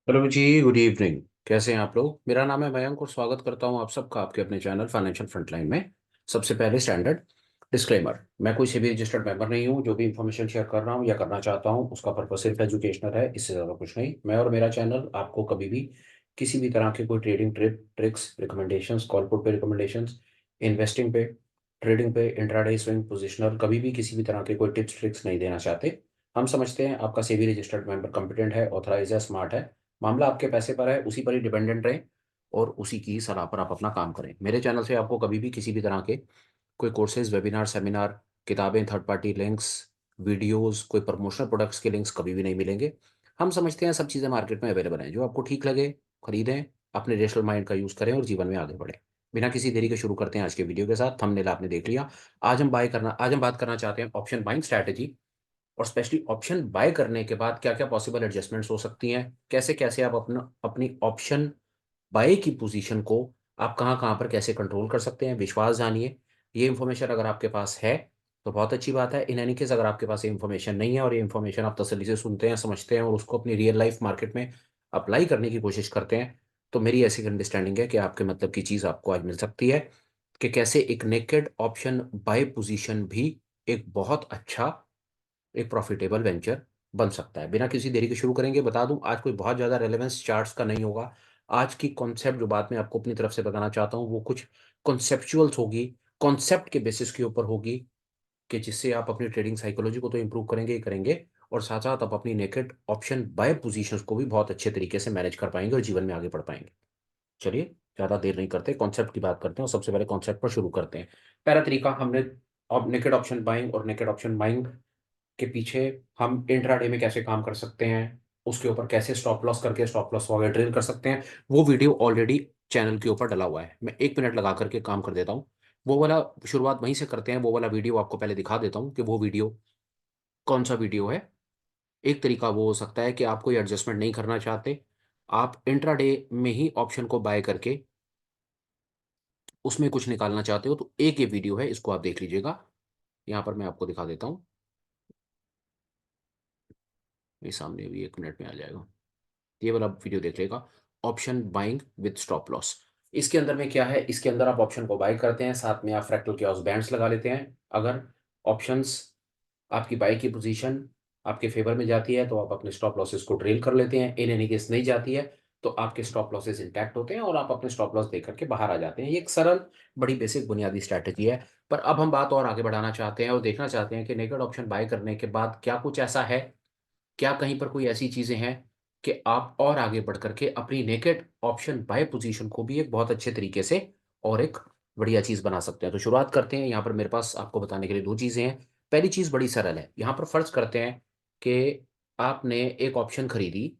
Hello जी, good evening. कैसे हैं आप लोग? मेरा नाम है मयंक और स्वागत करता हूं आप सबका आपके अपने चैनल फाइनेंशियल फ्रंटलाइन में। सबसे पहले स्टैंडर्ड डिस्क्लेमर, मैं कोई सेबी रजिस्टर्ड मेंबर नहीं हूं। जो भी इंफॉर्मेशन शेयर कर रहा हूं या करना चाहता हूं उसका पर्पस सिर्फ एजुकेशनल है, इससे ज़्यादा कुछ नहीं। मैं और मेरा चैनल आपको कभी भी किसी भी तरह के कोई trading tricks recommendations, call put पे रिकमेंडेशंस, इन्वेस्टिंग पे, ट्रेडिंग पे, इंट्राडे स्विंग पोजिशनल, कभी भी किसी भी तरह के कोई टिप्स ट्रिक्स नहीं देना चाहते। हम समझते हैं आपका सेबी रजिस्टर्ड मेंबर कंपिटेंट है, ऑथराइज है, स्मार्ट है। मामला आपके पैसे पर है, उसी पर ही डिपेंडेंट रहे और उसी की सलाह पर आप अपना काम करें। मेरे चैनल से आपको कभी भी किसी भी तरह के कोई कोर्सेज, वेबिनार, सेमिनार, किताबें, थर्ड पार्टी लिंक्स, वीडियोस, कोई प्रमोशनल प्रोडक्ट्स के लिंक्स कभी भी नहीं मिलेंगे। हम समझते हैं सब चीज़ें मार्केट में अवेलेबल हैं, जो आपको ठीक लगे खरीदें, अपने रेशनल माइंड का यूज़ करें और जीवन में आगे बढ़ें। बिना किसी देरी के शुरू करते हैं आज के वीडियो के साथ। थंबनेल आपने देख लिया। आज हम बात करना चाहते हैं ऑप्शन बाइंग स्ट्रैटेजी, और स्पेशली ऑप्शन बाय करने के बाद क्या क्या पॉसिबल एडजस्टमेंट्स हो सकती हैं, कैसे कैसे आप अपनी ऑप्शन बाय की पोजीशन को आप कहाँ कहाँ पर कैसे कंट्रोल कर सकते हैं। विश्वास जानिए। ये इन्फॉर्मेशन अगर आपके पास है तो बहुत अच्छी बात है। इन एनी केस अगर आपके पास ये इन्फॉर्मेशन नहीं है और ये इन्फॉर्मेशन आप तसल्ली से सुनते हैं, समझते हैं और उसको अपनी रियल लाइफ मार्केट में अप्लाई करने की कोशिश करते हैं, तो मेरी ऐसी अंडरस्टैंडिंग है कि आपके मतलब की चीज़ आपको आज मिल सकती है कि कैसे एक नेकेड ऑप्शन बाय पोजीशन भी एक बहुत अच्छा, एक प्रॉफिटेबल वेंचर बन सकता है। बिना किसी देरी के शुरू करेंगे। बता दूं, आज कोई बहुत ज़्यादा रेलेवेंस चार्ट्स का नहीं होगा। आज की कॉन्सेप्ट जो बात मैं आपको अपनी तरफ से बताना चाहता हूं वो कुछ कॉन्सेप्चुअल्स होगी, कॉन्सेप्ट के बेसिस के ऊपर होगी, कि जिससे आप अपनी ट्रेडिंग साइकोलॉजी को तो इंप्रूव करेंगे ही करेंगे और साथ साथ आप अपनी नेकेड ऑप्शन बाय पोजीशंस को भी बहुत अच्छे तरीके से मैनेज कर पाएंगे और जीवन में आगे बढ़ पाएंगे। चलिए, ज़्यादा देर नहीं करते, कॉन्सेप्ट की बात करते हैं और सबसे पहले कॉन्सेप्ट पर शुरू करते हैं। पहला तरीका हमने नेकेड ऑप्शन बाइंग और नेकेड ऑप्शन बाइंग के पीछे हम इंट्राडे में कैसे काम कर सकते हैं, उसके ऊपर कैसे स्टॉप लॉस करके स्टॉप लॉस वगैरह ड्रिल कर सकते हैं, वो वीडियो ऑलरेडी चैनल के ऊपर डला हुआ है। मैं 1 मिनट लगा करके काम कर देता हूँ। वो वाला शुरुआत वहीं से करते हैं। वो वाला वीडियो आपको पहले दिखा देता हूँ कि वो वीडियो कौन सा वीडियो है। एक तरीका वो हो सकता है कि आप कोई एडजस्टमेंट नहीं करना चाहते, आप इंट्राडे में ही ऑप्शन को बाय करके उसमें कुछ निकालना चाहते हो, तो एक ये वीडियो है, इसको आप देख लीजिएगा। यहाँ पर मैं आपको दिखा देता हूँ, मेरे सामने अभी 1 मिनट में आ जाएगा। ये वाला वीडियो देख लेगा, option buying with stop loss. इसके अंदर में क्या है, इसके अंदर आप ऑप्शन को बाय करते हैं, साथ में आप फ्रैक्टल क्योस बैंड्स लगा लेते हैं। अगर ऑप्शंस आपकी बाई की पोजीशन आपके फेवर में जाती है तो आप अपने स्टॉप लॉसेस को ड्रिल कर लेते हैं। इन एनी केस नहीं जाती है तो आपके स्टॉप लॉसेस इंटैक्ट होते हैं और आप अपने स्टॉप लॉस देख करके बाहर आ जाते हैं। ये एक सरल, बड़ी बेसिक बुनियादी स्ट्रैटेजी है। पर अब हम बात और आगे बढ़ाना चाहते हैं और देखना चाहते हैं कि नेकेड ऑप्शन बाय करने के बाद क्या कुछ ऐसा है, क्या कहीं पर कोई ऐसी चीजें हैं कि आप और आगे बढ़ करके अपनी नेकेड ऑप्शन बाय पोजीशन को भी एक बहुत अच्छे तरीके से और एक बढ़िया चीज बना सकते हैं। तो शुरुआत करते हैं। यहाँ पर मेरे पास आपको बताने के लिए दो चीजें हैं। पहली चीज बड़ी सरल है। यहाँ पर फर्ज करते हैं कि आपने एक ऑप्शन खरीदी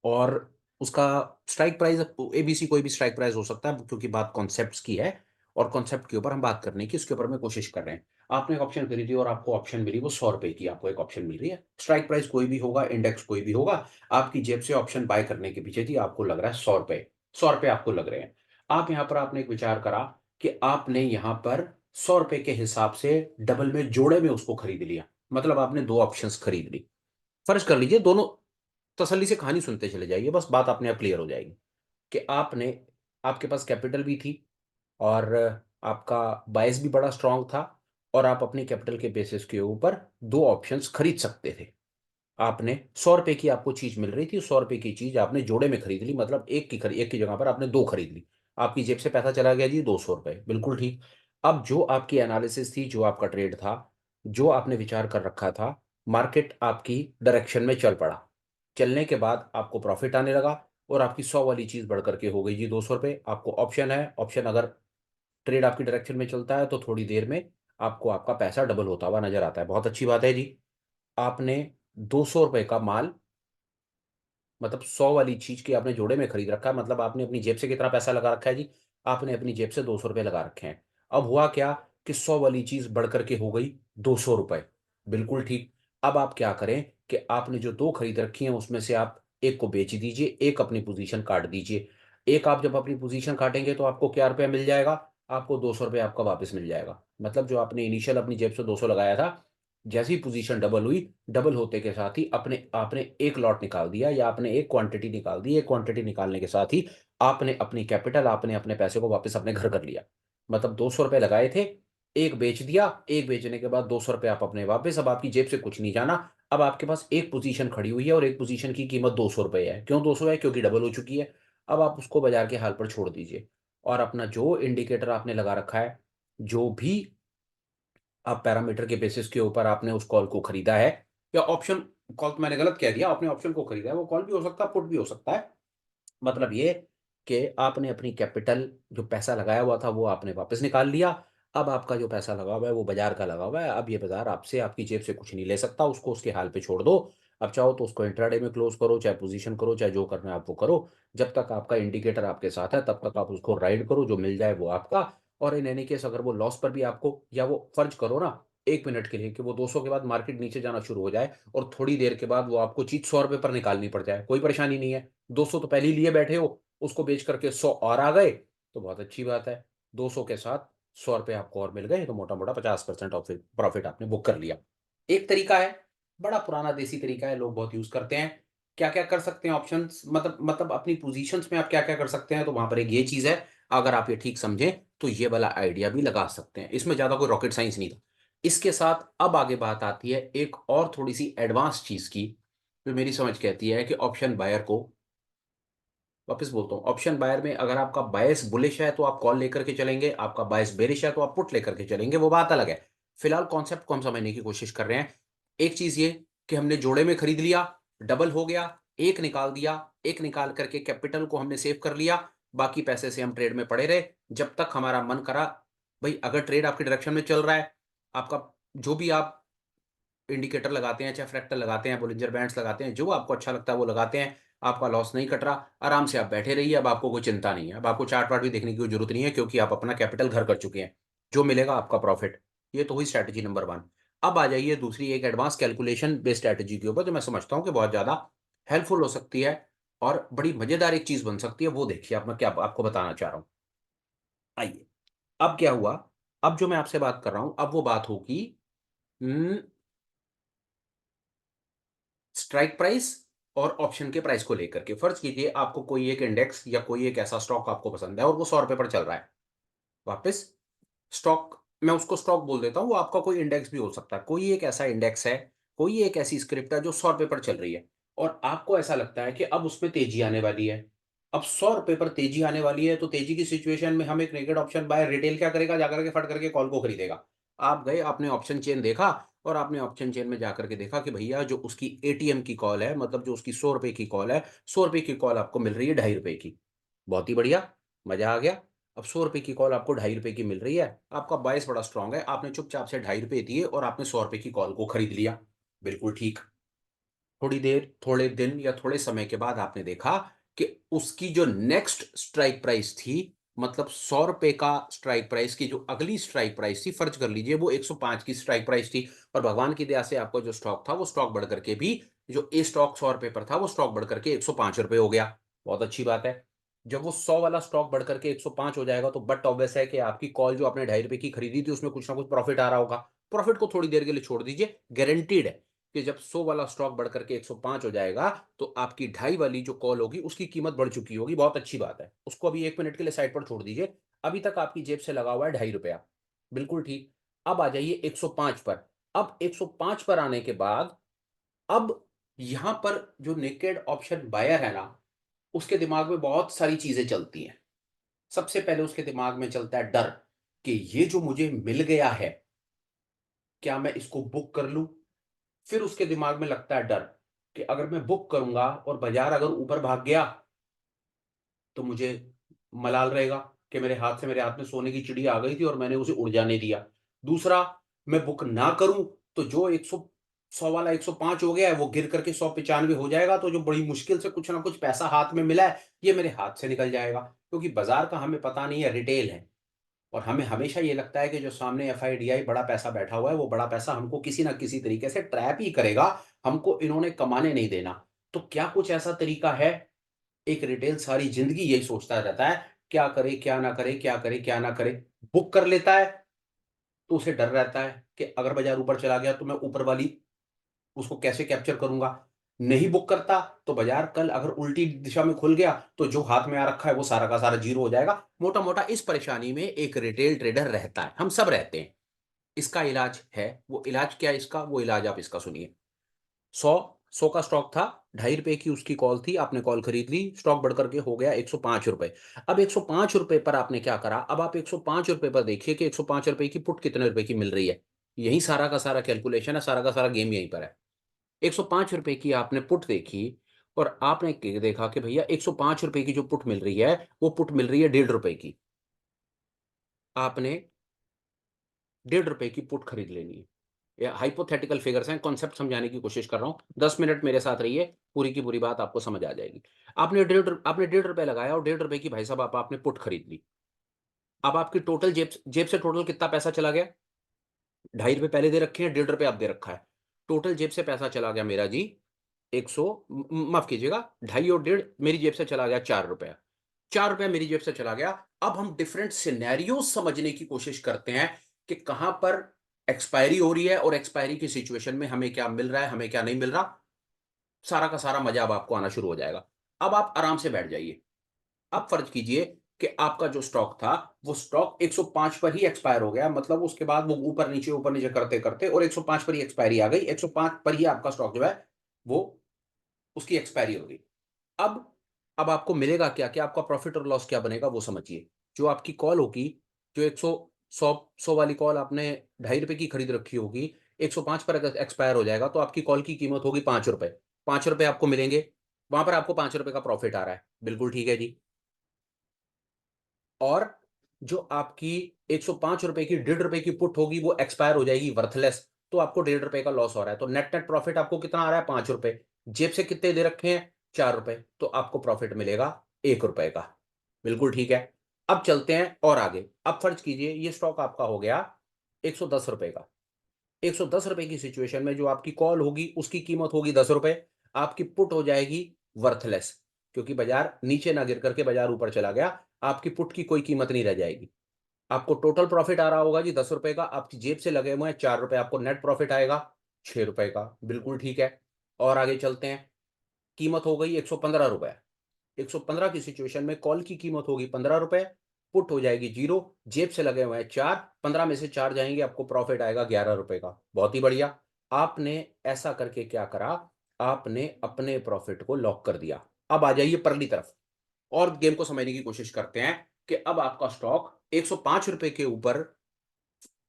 और उसका स्ट्राइक प्राइस, एबीसी कोई भी स्ट्राइक प्राइस हो सकता है क्योंकि बात कॉन्सेप्ट्स की है और कॉन्सेप्ट के ऊपर हम बात करने की, उसके ऊपर में कोशिश कर रहे हैं। आपने एक ऑप्शन खरीदी और आपको ऑप्शन मिली वो 100 रुपए की, आपको एक ऑप्शन मिल रही है। स्ट्राइक प्राइस कोई भी होगा, इंडेक्स कोई भी होगा, आपकी जेब से ऑप्शन बाय करने के पीछे थी, आपको लग रहा है 100 रुपए, 100 रुपए आपको लग रहे हैं। आप यहाँ पर आपने एक विचार करा कि आपने यहाँ पर 100 रुपए के हिसाब से डबल में, जोड़े में उसको खरीद लिया। मतलब आपने दो ऑप्शंस खरीद ली। फर्ज कर लीजिए दोनों, तसल्ली से कहानी सुनते चले जाइए, बस बात अपने आप क्लियर हो जाएगी कि आपने, आपके पास कैपिटल भी थी और आपका बायस भी बड़ा स्ट्रांग था और आप अपनी कैपिटल के बेसिस के ऊपर दो ऑप्शंस खरीद सकते थे। आपने 100 रुपए की आपको चीज मिल रही थी, 100 रुपए की चीज आपने जोड़े में खरीद ली, मतलब एक की जगह पर आपने दो खरीद ली। आपकी जेब से पैसा चला गया जी 200 रुपए, बिल्कुल ठीक। अब जो आपकी एनालिसिस थी, जो आपका ट्रेड था, जो आपने विचार कर रखा था, मार्केट आपकी डायरेक्शन में चल पड़ा। चलने के बाद आपको प्रॉफिट आने लगा और आपकी 100 वाली चीज बढ़ करके हो गई जी 200 रुपए। आपको ऑप्शन है, ऑप्शन अगर ट्रेड आपकी डायरेक्शन में चलता है तो थोड़ी देर में आपको आपका पैसा डबल होता हुआ नजर आता है। बहुत अच्छी बात है जी। आपने 200 रुपए का माल, मतलब 100 वाली चीज की आपने जोड़े में खरीद रखा है, मतलब आपने अपनी जेब से कितना पैसा लगा रखा है जी, आपने अपनी जेब से 200 रुपए लगा रखे हैं। अब हुआ क्या कि 100 वाली चीज बढ़ करके हो गई 200 रुपए, बिल्कुल ठीक। अब आप क्या करें कि आपने जो दो खरीद रखी हैं उसमें से आप एक को बेच दीजिए, एक अपनी पोजीशन काट दीजिए। एक आप जब अपनी पोजीशन काटेंगे तो आपको क्या रुपया मिल जाएगा, आपको 200 रुपये आपका वापस मिल जाएगा। मतलब जो आपने इनिशियल अपनी जेब से 200 लगाया था, जैसी पोजीशन डबल हुई, डबल होते के साथ ही अपने आपने एक लॉट निकाल दिया या आपने एक क्वांटिटी निकाल दी। एक क्वांटिटी निकालने के साथ ही आपने अपनी कैपिटल, आपने अपने पैसे को वापस अपने घर कर लिया। मतलब 200 रुपए लगाए थे, एक बेच दिया, एक बेचने के बाद 200 रुपए आप अपने वापस। अब आपकी जेब से कुछ नहीं जाना। अब आपके पास एक पोजीशन खड़ी हुई है और एक पोजीशन की कीमत 200 रुपए है। क्यों 200 है? क्योंकि डबल हो चुकी है। अब आप उसको बाजार के हाल पर छोड़ दीजिए और अपना जो इंडिकेटर आपने लगा रखा है, जो भी आप पैरामीटर के बेसिस के ऊपर आपने उस कॉल को खरीदा है, या ऑप्शन कॉल तो मैंने गलत कह दिया, आपने ऑप्शन को खरीदा है, वो कॉल भी हो सकता है, पुट भी हो सकता है। मतलब ये कि आपने अपनी कैपिटल, जो पैसा लगाया हुआ था वो आपने वापस निकाल लिया। अब आपका जो पैसा लगा हुआ है वो बाजार का लगा हुआ है। अब ये बाजार आपसे, आपकी जेब से कुछ नहीं ले सकता। उसको उसके हाल पे छोड़ दो। अब चाहो तो उसको इंट्राडे में क्लोज करो, चाहे पोजीशन करो, चाहे जो करना है आप वो करो। जब तक आपका इंडिकेटर आपके साथ है तब तक आप उसको राइड करो, जो मिल जाए वो आपका। और इन एनी केस अगर वो लॉस पर भी आपको, या वो फर्ज करो ना 1 मिनट के लिए कि वो 200 के बाद मार्केट नीचे जाना शुरू हो जाए और थोड़ी देर के बाद वो आपको चीज 100 रुपए पर निकालनी पड़ जाए, कोई परेशानी नहीं है। 200 तो पहले ही लिए बैठे हो, उसको बेच करके 100 और आ गए तो बहुत अच्छी बात है। 200 के साथ 100 रुपए आपको और मिल गए तो मोटा मोटा 50% ऑफ प्रॉफिट आपने बुक कर लिया। एक तरीका है, बड़ा पुराना देसी तरीका है, लोग बहुत यूज करते हैं। क्या क्या कर सकते हैं ऑप्शंस, मतलब अपनी पोजीशंस में आप क्या क्या कर सकते हैं, तो वहां पर एक ये चीज है। अगर आप ये ठीक समझें तो ये वाला आइडिया भी लगा सकते हैं। इसमें ज्यादा कोई रॉकेट साइंस नहीं था। इसके साथ अब आगे बात आती है एक और थोड़ी सी एडवांस चीज की, जो मेरी समझ कहती है कि ऑप्शन बायर को, वापस बोलता हूँ, ऑप्शन बायर में अगर आपका बायस बुलिश है तो आप कॉल लेकर के चलेंगे, आपका बायस बेरिश है तो आप पुट लेकर के चलेंगे, वो बात अलग है। फिलहाल कॉन्सेप्ट को हम समझने की कोशिश कर रहे हैं। एक चीज ये कि हमने जोड़े में खरीद लिया, डबल हो गया, एक निकाल दिया, एक निकाल करके कैपिटल को हमने सेव कर लिया, बाकी पैसे से हम ट्रेड में पड़े रहे जब तक हमारा मन करा। भाई अगर ट्रेड आपके डायरेक्शन में चल रहा है, आपका जो भी आप इंडिकेटर लगाते हैं, चाहे फ्रैक्टल लगाते हैं, बोलिंजर बैंड्स लगाते हैं, जो आपको अच्छा लगता है वो लगाते हैं। आपका लॉस नहीं कट रहा, आराम से आप बैठे रहिए। अब आपको कोई चिंता नहीं है, अब आपको चार्ट वार्ट भी देखने की कोई जरूरत नहीं है, क्योंकि आप अपना कैपिटल घर कर चुके हैं। जो मिलेगा आपका प्रॉफिट। ये तो हुई स्ट्रैटेजी नंबर 1। अब आ जाइए दूसरी एक एडवांस कैलकुलेशन बेस्ड स्ट्रैटेजी के ऊपर, जो मैं समझता हूँ कि बहुत ज्यादा हेल्पफुल हो सकती है और बड़ी मजेदार एक चीज बन सकती है। वो देखिए, आप मैं क्या आपको बताना चाह रहा हूँ। आइए, अब क्या हुआ, अब जो मैं आपसे बात कर रहा हूं, अब वो बात होगी स्ट्राइक प्राइस और ऑप्शन के प्राइस को लेकर के। फर्ज कीजिए आपको कोई एक इंडेक्स या कोई एक ऐसा स्टॉक आपको पसंद है और वो 100 रुपए पर चल रहा है। वापस स्टॉक, मैं उसको स्टॉक बोल देता हूँ, वो आपका कोई इंडेक्स भी हो सकता है। कोई एक ऐसा इंडेक्स है, कोई एक ऐसी स्क्रिप्ट है जो 100 रुपए पर चल रही है और आपको ऐसा लगता है कि अब उसमें तेजी आने वाली है। अब 100 रुपए पर तेजी आने वाली है तो तेजी की सिचुएशन में हम एक नेकेड ऑप्शन बाय, रिटेल क्या करेगा, जाकर के फट करके कॉल को खरीदेगा। आप गए, आपने ऑप्शन चेन देखा और आपने ऑप्शन चेन में जाकर के देखा कि भैया जो उसकी एटीएम की कॉल है, मतलब जो उसकी 100 रुपए की कॉल है, 100 रुपए की कॉल आपको मिल रही है 2.5 रुपए की। बहुत ही बढ़िया, मजा आ गया। अब 100 रुपए की कॉल आपको 2.5 रुपए की मिल रही है। आपका बायस बड़ा स्ट्रांग है, आपने चुपचाप से 2.5 रुपए दिए और आपने 100 रुपए की कॉल को खरीद लिया। बिल्कुल ठीक। थोड़ी देर, थोड़े दिन या थोड़े समय के बाद आपने देखा कि उसकी जो नेक्स्ट स्ट्राइक प्राइस थी, मतलब 100 रुपए का स्ट्राइक प्राइस की जो अगली स्ट्राइक प्राइस थी, फर्ज कर लीजिए वो 105 की स्ट्राइक प्राइस थी। और भगवान की दया से आपका जो स्टॉक था वो स्टॉक बढ़ करके भी, जो ए स्टॉक 100 रुपए पर था वो स्टॉक बढ़ करके 105 रुपए हो गया। बहुत अच्छी बात है। जब वो 100 वाला स्टॉक बढ़ करके 105 हो जाएगा तो बट ऑब्वियस है कि आपकी कॉल जो आपने 2.5 रुपए की खरीदी थी उसमें कुछ ना कुछ प्रॉफिट आ रहा होगा। प्रॉफिट को थोड़ी देर के लिए छोड़ दीजिए, गारंटीड है कि जब 100 वाला स्टॉक बढ़ करके 105 हो जाएगा तो आपकी 2.5 वाली जो कॉल होगी उसकी कीमत बढ़ चुकी होगी। बहुत अच्छी बात है, उसको अभी 1 मिनट के लिए साइड पर छोड़ दीजिए। अभी तक आपकी जेब से लगा हुआ है 2.5 रुपया। बिल्कुल ठीक। अब आ जाइए 105 पर। अब 105 पर आने के बाद, अब यहां पर जो नेकेड ऑप्शन बायर है ना, उसके दिमाग में बहुत सारी चीजें चलती हैं। सबसे पहले उसके दिमाग में चलता है डर कि ये जो मुझे मिल गया है, क्या मैं इसको बुक कर लूं। फिर उसके दिमाग में लगता है डर कि अगर मैं बुक करूंगा और बाजार अगर ऊपर भाग गया तो मुझे मलाल रहेगा कि मेरे हाथ में सोने की चिड़िया आ गई थी और मैंने उसे उड़ जाने दिया। दूसरा, मैं बुक ना करूं तो जो 100 वाला 105 हो गया है वो गिर करके 195 हो जाएगा, तो जो बड़ी मुश्किल से कुछ ना कुछ पैसा हाथ में मिला है ये मेरे हाथ से निकल जाएगा। क्योंकि बाजार का हमें पता नहीं है, रिटेल है और हमें हमेशा ये लगता है कि जो सामने एफआईडीआई बड़ा पैसा बैठा हुआ है वो बड़ा पैसा हमको किसी ना किसी तरीके से ट्रैप ही करेगा, हमको इन्होंने कमाने नहीं देना। तो क्या कुछ ऐसा तरीका है? एक रिटेल सारी जिंदगी यही सोचता रहता है, क्या करे क्या ना करे, क्या करे क्या ना करे, बुक कर लेता है तो उसे डर रहता है कि अगर बाजार ऊपर चला गया तो मैं ऊपर वाली उसको कैसे कैप्चर करूंगा। नहीं बुक करता तो बाजार कल अगर उल्टी दिशा में खुल गया तो जो हाथ में आ रखा है वो सारा का सारा जीरो हो जाएगा। मोटा मोटा इस परेशानी में एक रिटेल ट्रेडर रहता है, हम सब रहते हैं। इसका इलाज है, वो इलाज क्या है इसका, वो इलाज आप इसका सुनिए। 100 का स्टॉक था, ₹2.5 की उसकी कॉल थी, आपने कॉल खरीद ली, स्टॉक बढ़ करके हो गया ₹105। अब ₹105 पर आपने क्या करा, अब आप ₹105 पर देखिए कि ₹105 की पुट कितने रुपए की मिल रही है। यही सारा का सारा कैलकुलेशन है, सारा का सारा गेम यहीं पर है। ₹105 की आपने पुट देखी और आपने देखा कि भैया ₹105 की जो पुट मिल रही है वो पुट मिल रही है ₹1.5 की। आपने ₹1.5 की पुट खरीद लेनी है। ये हाइपोथेटिकल फिगर्स हैं, कॉन्सेप्ट समझाने की कोशिश कर रहा हूँ। 10 मिनट मेरे साथ रहिए, पूरी की पूरी बात आपको समझ आ जाएगी। आपने ₹1.5 लगाया और ₹1.5 की भाई साहब आपने पुट खरीद ली। अब आपकी टोटल जेब से टोटल कितना पैसा चला गया? ₹2.5 पहले दे रखे हैं, ₹1.5 अब दे रखा है। टोटल जेब से पैसा चला गया मेरा जी 100, माफ कीजिएगा, ढाई और डेढ़ मेरी जेब से चला गया ₹4। ₹4 मेरी जेब से चला गया। अब हम डिफरेंट सिनेरियो समझने की कोशिश करते हैं कि कहां पर एक्सपायरी हो रही है और एक्सपायरी की सिचुएशन में हमें क्या मिल रहा है, हमें क्या नहीं मिल रहा। सारा का सारा मजा अब आपको आना शुरू हो जाएगा। अब आप आराम से बैठ जाइए। अब फर्ज कीजिए कि आपका जो स्टॉक था वो स्टॉक 105 पर ही एक्सपायर हो गया, मतलब उसके बाद वो ऊपर नीचे करते करते और 105 पर ही एक्सपायरी आ गई, 105 पर ही आपका स्टॉक जो है वो उसकी एक्सपायरी हो गई। अब अब आपको मिलेगा क्या, क्या आपका प्रॉफिट और लॉस क्या बनेगा वो समझिए। जो आपकी कॉल होगी, जो 100 वाली कॉल आपने ₹2.5 की खरीद रखी होगी, 105 पर अगर एक्सपायर हो जाएगा तो आपकी कॉल की कीमत होगी ₹5। ₹5 आपको मिलेंगे, वहां पर आपको ₹5 का प्रॉफिट आ रहा है, बिल्कुल ठीक है जी। और जो आपकी ₹105 की ₹1.5 की पुट होगी वो एक्सपायर हो जाएगी, वर्थलेस, तो आपको ₹1.5 का लॉस हो रहा है। तो नेट नेट प्रॉफिट आपको कितना आ रहा है? ₹5। जेब से कितने दे रखे हैं? ₹4। तो आपको प्रॉफिट मिलेगा ₹1 का। बिल्कुल ठीक है। अब चलते हैं और आगे। अब फर्ज कीजिए ये स्टॉक आपका हो गया ₹110 का। ₹110 की सिचुएशन में जो आपकी कॉल होगी उसकी कीमत होगी ₹10। आपकी पुट हो जाएगी वर्थलेस, क्योंकि बाजार नीचे ना गिर करके बाजार ऊपर चला गया, आपकी पुट की कोई कीमत नहीं रह जाएगी। आपको टोटल प्रॉफिट आ रहा होगा जी ₹10 का, आपकी जेब से लगे हुए हैं ₹4, आपको नेट प्रॉफिट आएगा ₹6 का, बिल्कुल ठीक है। और आगे चलते हैं। कीमत हो गई ₹115। 115 की सिचुएशन में कॉल की कीमत होगी ₹15, पुट हो जाएगी जीरो, जेब से लगे हुए हैं 4, 15 में से 4 जाएंगे, आपको प्रॉफिट आएगा ₹11 का। बहुत ही बढ़िया। आपने ऐसा करके क्या करा, आपने अपने प्रॉफिट को लॉक कर दिया। अब आ जाइए परली तरफ और गेम को समझने की कोशिश करते हैं कि अब आपका स्टॉक ₹105 के ऊपर,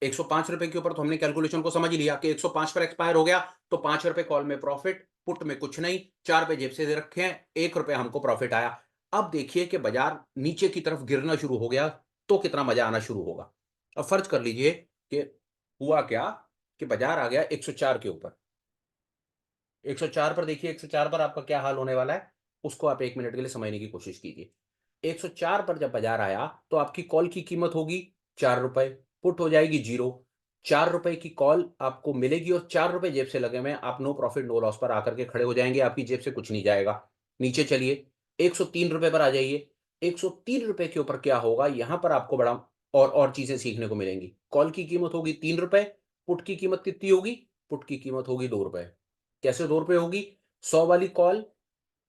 ₹105 के ऊपर तो हमने कैलकुलेशन को समझ ही लिया कि 105 पर एक्सपायर हो गया, तो ₹5 कॉल में प्रॉफिट, पुट में कुछ नहीं, 4 पे जेब से दे रखे हैं, ₹1 हमको प्रॉफिट आया। अब देखिए कि बाजार नीचे की तरफ गिरना शुरू हो गया तो कितना मजा आना शुरू होगा। अब फर्ज कर लीजिए कि हुआ क्या कि बाजार आ गया 104 के ऊपर। 104 पर देखिए, 104 पर आपका क्या हाल होने वाला है, उसको आप 1 मिनट के लिए समझने की कोशिश कीजिए। 104 पर जब बाजार आया तो आपकी कॉल की कीमत होगी ₹4, पुट हो जाएगी जीरो। ₹4 की कॉल आपको मिलेगी और ₹4 जेब से लगे हुए हैं, आप नो प्रॉफिट नो लॉस पर आकर के खड़े हो जाएंगे, आपकी जेब से कुछ नहीं जाएगा। नीचे चलिए, ₹103 पर आ जाइए। ₹103 के ऊपर क्या होगा, यहां पर आपको बड़ा और चीजें सीखने को मिलेंगी। कॉल की कीमत होगी ₹3, पुट की कीमत कितनी होगी? पुट की कीमत होगी ₹2। कैसे ₹2 होगी? 100 वाली कॉल,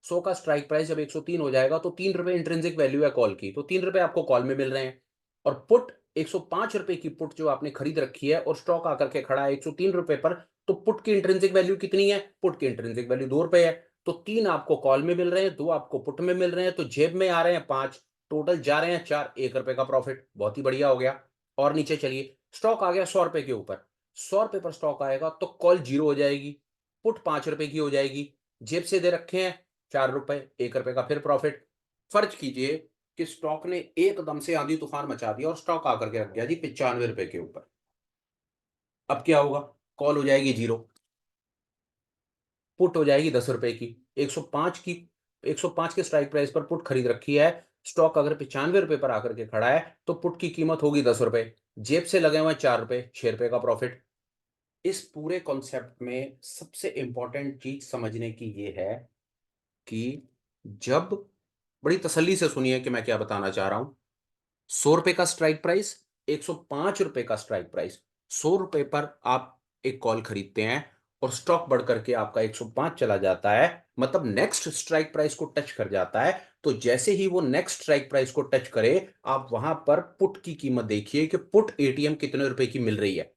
100 का स्ट्राइक प्राइस जब 103 हो जाएगा तो ₹3 इंट्रिंसिक वैल्यू है कॉल की, तो ₹3 आपको कॉल में मिल रहे हैं। और पुट, ₹105 की पुट जो आपने खरीद रखी है और स्टॉक आकर के खड़ा है ₹103 पर, तो पुट की इंट्रिंसिक वैल्यू कितनी है? पुट की इंट्रिंसिक वैल्यू ₹2 है। तो 3 आपको कॉल में मिल रहे हैं, 2 आपको पुट में मिल रहे हैं, तो जेब में आ रहे हैं 5, टोटल जा रहे हैं 4, ₹1 का प्रॉफिट। बहुत ही बढ़िया हो गया। और नीचे चलिए, स्टॉक आ गया ₹100 के ऊपर। ₹100 पर स्टॉक आएगा तो कॉल जीरो हो जाएगी, पुट ₹5 की हो जाएगी, जेब से दे रखे हैं ₹4, ₹1 का फिर प्रॉफिट। फर्ज कीजिए कि स्टॉक ने एकदम से आंधी तूफान मचा दिया और स्टॉक आकर के रख गया जी ₹95 के ऊपर। अब क्या होगा? कॉल हो जाएगी जीरो, पुट हो जाएगी ₹10 की। 105 की, 105 के स्ट्राइक प्राइस पर पुट खरीद रखी है। स्टॉक अगर ₹95 पर आकर के खड़ा है तो पुट की कीमत होगी ₹10, जेब से लगे हुए हैं ₹4, ₹6 का प्रॉफिट। इस पूरे कॉन्सेप्ट में सबसे इंपॉर्टेंट चीज समझने की ये है कि जब, बड़ी तसल्ली से सुनिए कि मैं क्या बताना चाह रहा हूं। ₹100 का स्ट्राइक प्राइस, ₹105 का स्ट्राइक प्राइस, ₹100 पर आप एक कॉल खरीदते हैं और स्टॉक बढ़ करके आपका 105 चला जाता है, मतलब नेक्स्ट स्ट्राइक प्राइस को टच कर जाता है। तो जैसे ही वो नेक्स्ट स्ट्राइक प्राइस को टच करे, आप वहां पर पुट की कीमत देखिए कि पुट एटीएम कितने रुपए की मिल रही है।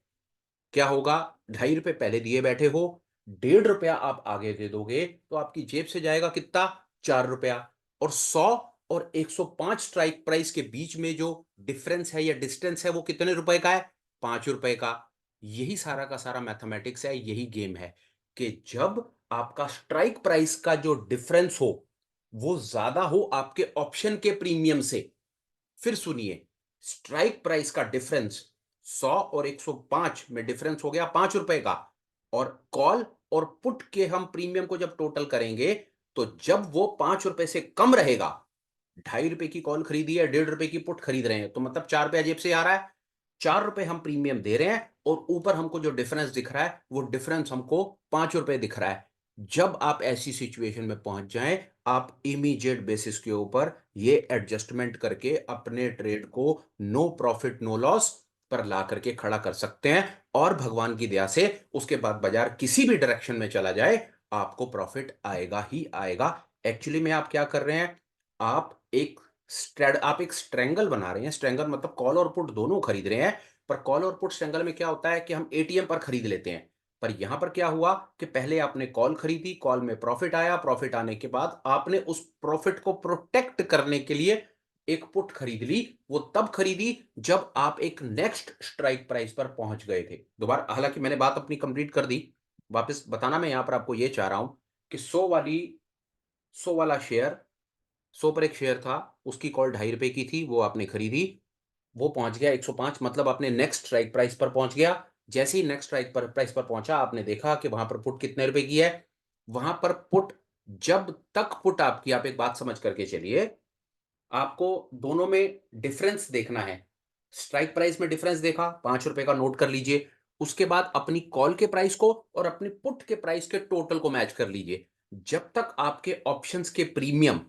क्या होगा? ₹2.5 पहले दिए बैठे हो, ₹1.5 आप आगे दे दोगे, तो आपकी जेब से जाएगा कितना? ₹4। और 100 और 105 स्ट्राइक प्राइस के बीच में जो डिफरेंस है या डिस्टेंस है, वो कितने रुपए का है? ₹5 का। यही सारा का सारा मैथमेटिक्स है, यही गेम है कि जब आपका स्ट्राइक प्राइस का जो डिफरेंस हो, वो ज्यादा हो आपके ऑप्शन के प्रीमियम से। फिर सुनिए, स्ट्राइक प्राइस का डिफरेंस 100 और 105 में डिफरेंस हो गया ₹5 का। और कॉल और पुट के हम प्रीमियम को जब टोटल करेंगे, तो जब वो ₹5 से कम रहेगा, ₹2.5 की कॉल खरीदी है, ₹1.5 की पुट खरीद रहे हैं, तो मतलब ₹4 जेब से आ रहा है। ₹4 हम प्रीमियम दे रहे हैं और ऊपर हमको जो डिफरेंस दिख रहा है, वो डिफरेंस हमको ₹5 दिख रहा है। जब आप ऐसी सिचुएशन में पहुंच जाएं, आप इमीडिएट बेसिस के ऊपर ये एडजस्टमेंट करके अपने ट्रेड को नो प्रॉफिट नो लॉस पर ला करके खड़ा कर सकते हैं। और भगवान की दया से उसके बाद बाजार किसी भी डायरेक्शन में चला जाए, आपको प्रॉफिट आएगा ही आएगा। एक्चुअली में आप क्या कर रहे हैं? आप एक स्ट्रैंगल बना रहे हैं। स्ट्रैंगल मतलब कॉल और पुट दोनों खरीद रहे हैं। पर कॉल और पुट स्ट्रैंगल में क्या होता है कि हम एटीएम पर खरीद लेते हैं। पर यहां पर क्या हुआ कि पहले आपने कॉल खरीदी, कॉल में प्रॉफिट आया, प्रॉफिट आने के बाद आपने उस प्रॉफिट को प्रोटेक्ट करने के लिए एक पुट खरीद ली। वो तब खरीदी जब आप एक नेक्स्ट स्ट्राइक प्राइस पर पहुंच गए थे। दोबारा, हालांकि मैंने बात अपनी कंप्लीट कर दी। वापस बताना मैं यहां पर आपको ये चाह रहा हूं कि 100 वाला शेयर, 100 पर एक शेयर था, उसकी कॉल ₹2.5 की थी, वो आपने खरीदी। वो पहुंच गया 105, मतलब आपने नेक्स्ट स्ट्राइक प्राइस पर पहुंच गया। जैसे ही नेक्स्ट स्ट्राइक पर प्राइस पर पहुंचा, आपने देखा कि वहां पर पुट कितने रुपए की है। वहां पर पुट, जब तक पुट आपकी, आप एक बात समझ करके चलिए, आपको दोनों में डिफरेंस देखना है। स्ट्राइक प्राइस में डिफरेंस देखा, ₹5 का नोट कर लीजिए। उसके बाद अपनी कॉल के प्राइस को और अपनी पुट के प्राइस के टोटल को मैच कर लीजिए। जब तक आपके ऑप्शंस के प्रीमियम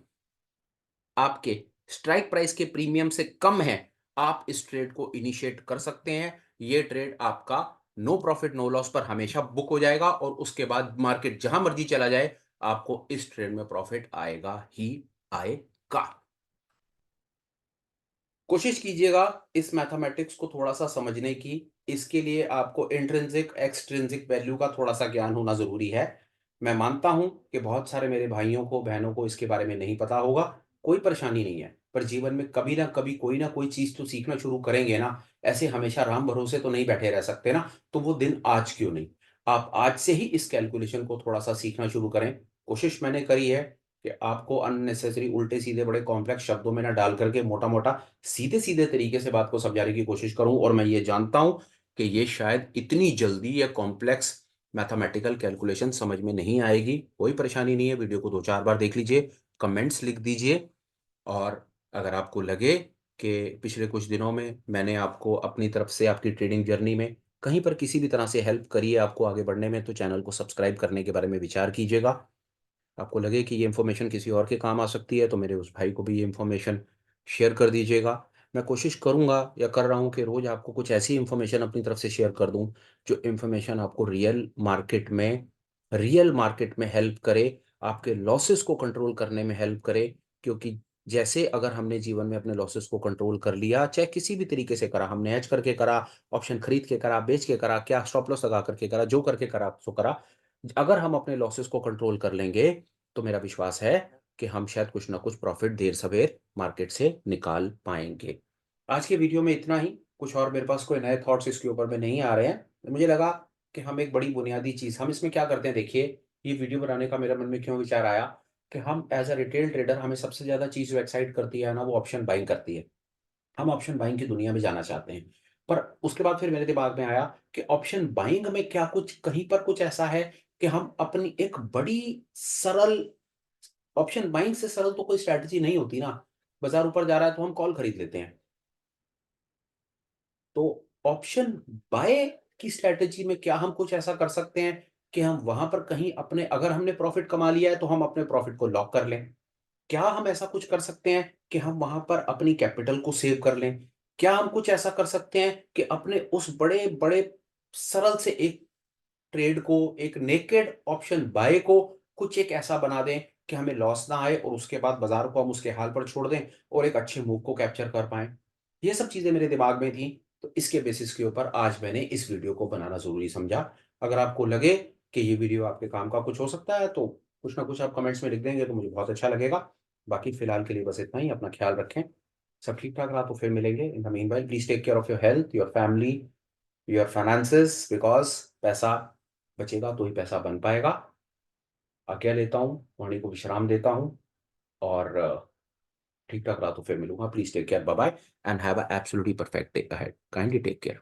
आपके स्ट्राइक प्राइस के प्रीमियम से कम है, आप इस ट्रेड को इनिशिएट कर सकते हैं। ये ट्रेड आपका नो प्रॉफिट नो लॉस पर हमेशा बुक हो जाएगा और उसके बाद मार्केट जहां मर्जी चला जाए, आपको इस ट्रेड में प्रॉफिट आएगा ही आएगा। कोशिश कीजिएगा इस मैथमेटिक्स को थोड़ा सा समझने की। इसके लिए आपको इंट्रिंसिक एक्सट्रिंसिक वैल्यू का थोड़ा सा ज्ञान होना जरूरी है। मैं मानता हूं कि बहुत सारे मेरे भाइयों को, बहनों को इसके बारे में नहीं पता होगा। कोई परेशानी नहीं है, पर जीवन में कभी ना कभी कोई ना कोई चीज तो सीखना शुरू करेंगे ना। ऐसे हमेशा राम भरोसे तो नहीं बैठे रह सकते ना। तो वो दिन आज क्यों नहीं? आप आज से ही इस कैलकुलेशन को थोड़ा सा सीखना शुरू करें। कोशिश मैंने करी है कि आपको अननेसेसरी उल्टे सीधे बड़े कॉम्प्लेक्स शब्दों में ना डाल करके मोटा मोटा सीधे सीधे तरीके से बात को समझाने की कोशिश करूं। और मैं ये जानता हूं कि ये शायद इतनी जल्दी या कॉम्प्लेक्स मैथमेटिकल कैलकुलेशन समझ में नहीं आएगी। कोई परेशानी नहीं है, वीडियो को 2-4 बार देख लीजिए, कमेंट्स लिख दीजिए। और अगर आपको लगे कि पिछले कुछ दिनों में मैंने आपको अपनी तरफ से आपकी ट्रेडिंग जर्नी में कहीं पर किसी भी तरह से हेल्प करी है आपको आगे बढ़ने में, तो चैनल को सब्सक्राइब करने के बारे में विचार कीजिएगा। आपको लगे कि ये इन्फॉर्मेशन किसी और के काम आ सकती है, तो मेरे उस भाई को भी ये इन्फॉर्मेशन शेयर कर दीजिएगा। मैं कोशिश करूंगा या कर रहा हूं कि रोज आपको कुछ ऐसी इन्फॉर्मेशन अपनी तरफ से शेयर कर दूं जो इन्फॉर्मेशन आपको रियल मार्केट में हेल्प करे, आपके लॉसेस को कंट्रोल करने में हेल्प करे। क्योंकि जैसे अगर हमने जीवन में अपने लॉसेस को कंट्रोल कर लिया, चाहे किसी भी तरीके से करा, हमने एज करके करा, ऑप्शन खरीद के करा, बेच के करा, क्या स्टॉप लॉस लगा करके करा, जो करके करा सो करा, अगर हम अपने लॉसेस को कंट्रोल कर लेंगे, तो मेरा विश्वास है कि हम शायद कुछ ना कुछ प्रॉफिट देर सवेर मार्केट से निकाल पाएंगे। आज के वीडियो में इतना ही। कुछ और मेरे पास कोई नए थॉट्स इसके ऊपर में नहीं आ रहे हैं। मुझे लगा कि हम एक बड़ी बुनियादी चीज, हम इसमें क्या करते हैं, देखिए, ये वीडियो बनाने का मेरे मन में क्यों विचार आया कि हम एज अ रिटेल ट्रेडर, हमें सबसे ज्यादा चीज जो एक्साइट करती है ना, वो ऑप्शन बाइंग करती है। हम ऑप्शन बाइंग की दुनिया में जाना चाहते हैं। पर उसके बाद फिर मेरे दिमाग में आया कि ऑप्शन बाइंग में क्या कुछ कहीं पर कुछ ऐसा है कि हम अपनी एक बड़ी सरल, ऑप्शन बाइंग से सरल तो कोई स्ट्रैटेजी नहीं होती ना। बाजार ऊपर जा रहा है तो हम कॉल खरीद लेते हैं। तो ऑप्शन बाय की स्ट्रैटेजी में क्या हम कुछ ऐसा कर सकते हैं कि हम वहां पर कहीं अपने, अगर हमने प्रॉफिट कमा लिया है तो हम अपने प्रॉफिट को लॉक कर लें? क्या हम ऐसा कुछ कर सकते हैं कि हम वहां पर अपनी कैपिटल को सेव कर लें? क्या हम कुछ ऐसा कर सकते हैं कि अपने उस बड़े-बड़े सरल से एक ट्रेड को, एक नेकेड ऑप्शन बाय को कुछ एक ऐसा बना दें कि हमें लॉस ना आए और उसके बाद बाज़ार को हम उसके हाल पर छोड़ दें और एक अच्छे मूव को कैप्चर कर पाएँ। ये सब चीज़ें मेरे दिमाग में थी, तो इसके बेसिस के ऊपर आज मैंने इस वीडियो को बनाना ज़रूरी समझा। अगर आपको लगे कि ये वीडियो आपके काम का कुछ हो सकता है, तो कुछ ना कुछ आप कमेंट्स में लिख देंगे तो मुझे बहुत अच्छा लगेगा। बाकी फ़िलहाल के लिए बस इतना ही, अपना ख़्याल रखें। सब ठीक-ठाक रहा तो फिर मिलेंगे। In the meanwhile please take care of your health, your family, your finances because पैसा बचेगा तो ही पैसा बन पाएगा। आज्ञा लेता हूँ, वाणी को विश्राम देता हूँ और ठीक-ठाक रहा तो फिर मिलूँगा। Please take care, bye bye and have a absolutely perfect day ahead. Kindly take care.